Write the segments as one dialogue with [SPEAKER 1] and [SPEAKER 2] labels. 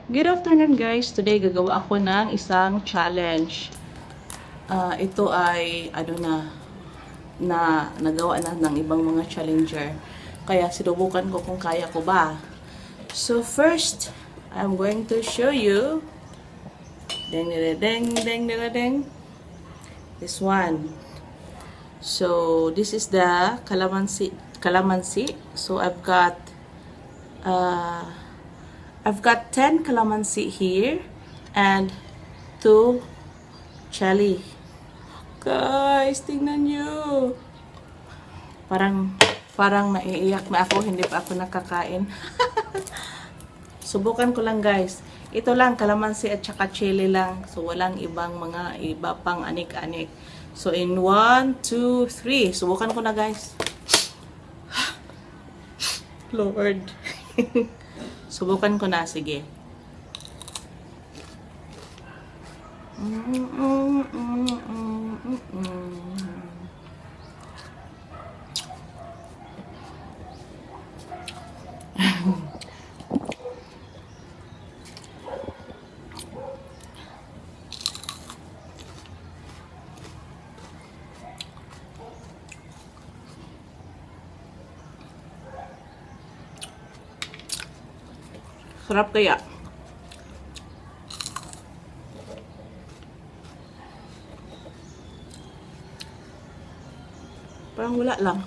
[SPEAKER 1] Good afternoon guys! Today gagawa ako ng isang challenge. Ito ay nagawa na ng ibang mga challenger. Kaya sinubukan ko kung kaya ko ba. So first, I'm going to show you ding ding ding ding ding this one. So this is the calamansi. So I've got 10 calamansi here and 2 chili. Guys, tingnan nyo. Parang naiiyak na ako, hindi pa ako nakakain. Subukan ko lang guys. Ito lang, calamansi at saka chili lang. So walang iba pang anik-anik. So in 1, 2, 3. Subukan ko na guys. Lord. Subukan ko na, sige. Sarap kaya. Parang wala lang.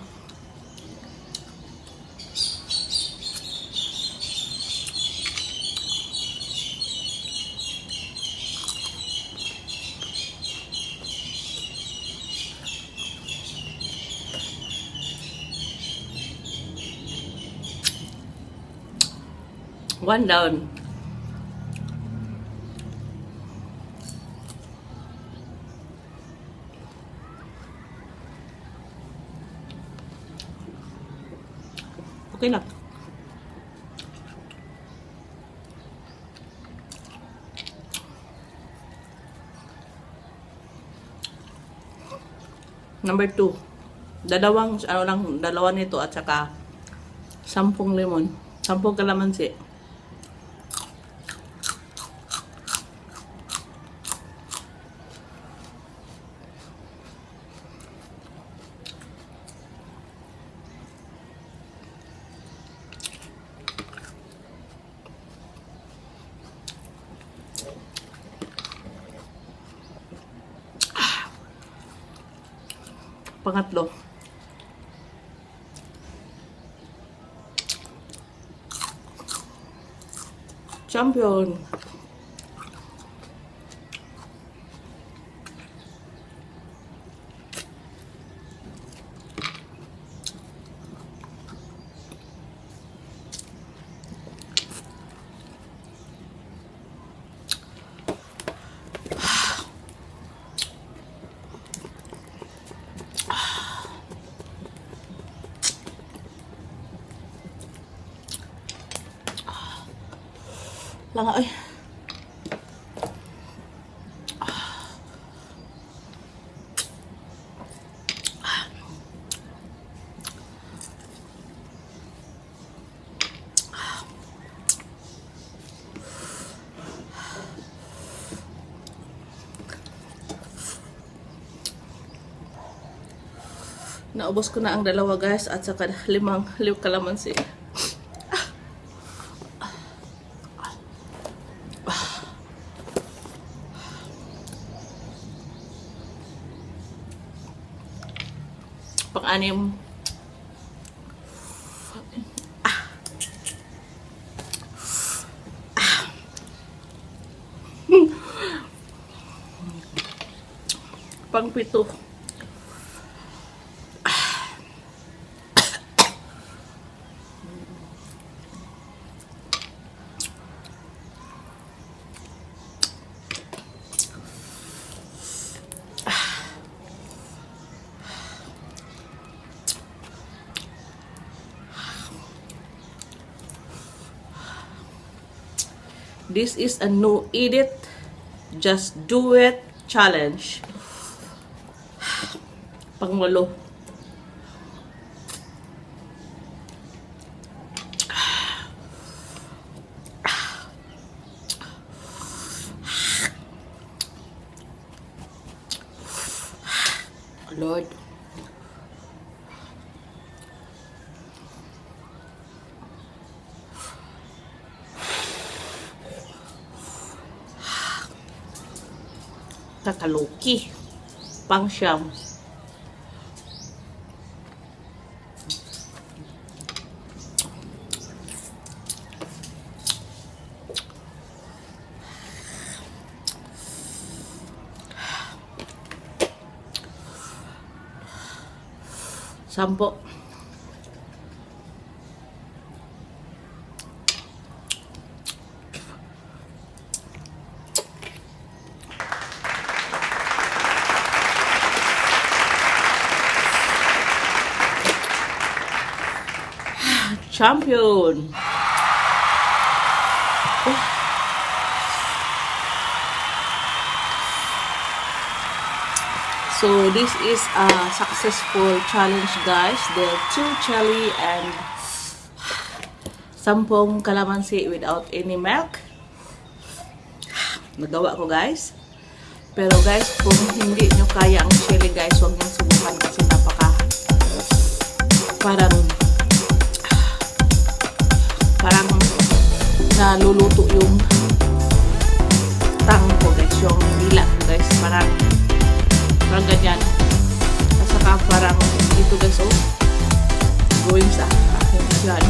[SPEAKER 1] One down. Okay lang. Number 2. Dalawa nito at saka 10 lemon. 10 kalamansi. Pangatlo. Champion. Langa ay. Naubos ko na ang dalawa guys at saka 5 kalamansi. Pang-anim. Pang-7. This is a no edit, just do it challenge. Pang-8. Lord. Kakaluki. Pangsyam. Sampo. Champion. So this is a successful challenge, guys. The 2 chili and 10 kalamansi without any milk. Nagawa ko, guys. Pero guys, kung hindi nyo kaya ang chili, guys, huwag nyo subukan kasi parang naluluto yung tang ko, guys, yung dila ko, guys, parang ganyan. At saka parang dito, guys, oh, going sa aking dyan.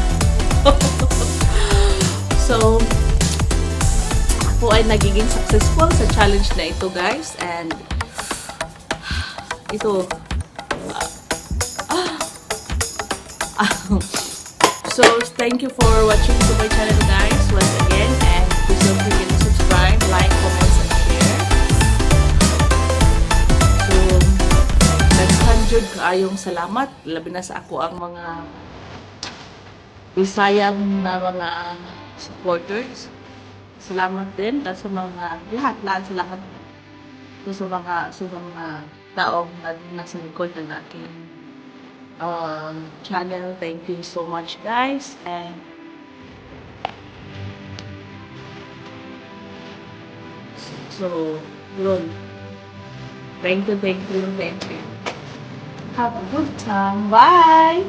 [SPEAKER 1] So ako ay nagiging successful sa challenge na ito, guys, and ito so thank you for watching to my channel, guys, once again, and please don't forget to subscribe, like, comment, and share. So nag-100 kaayong salamat, labi na sa ako ang mga bisayang na mga supporters. Salamat din sa mga lahat sa lahat sa mga taong nasa likod ng aking channel. Thank you so much, guys, and so yun. Thank you. Have a good time. Bye.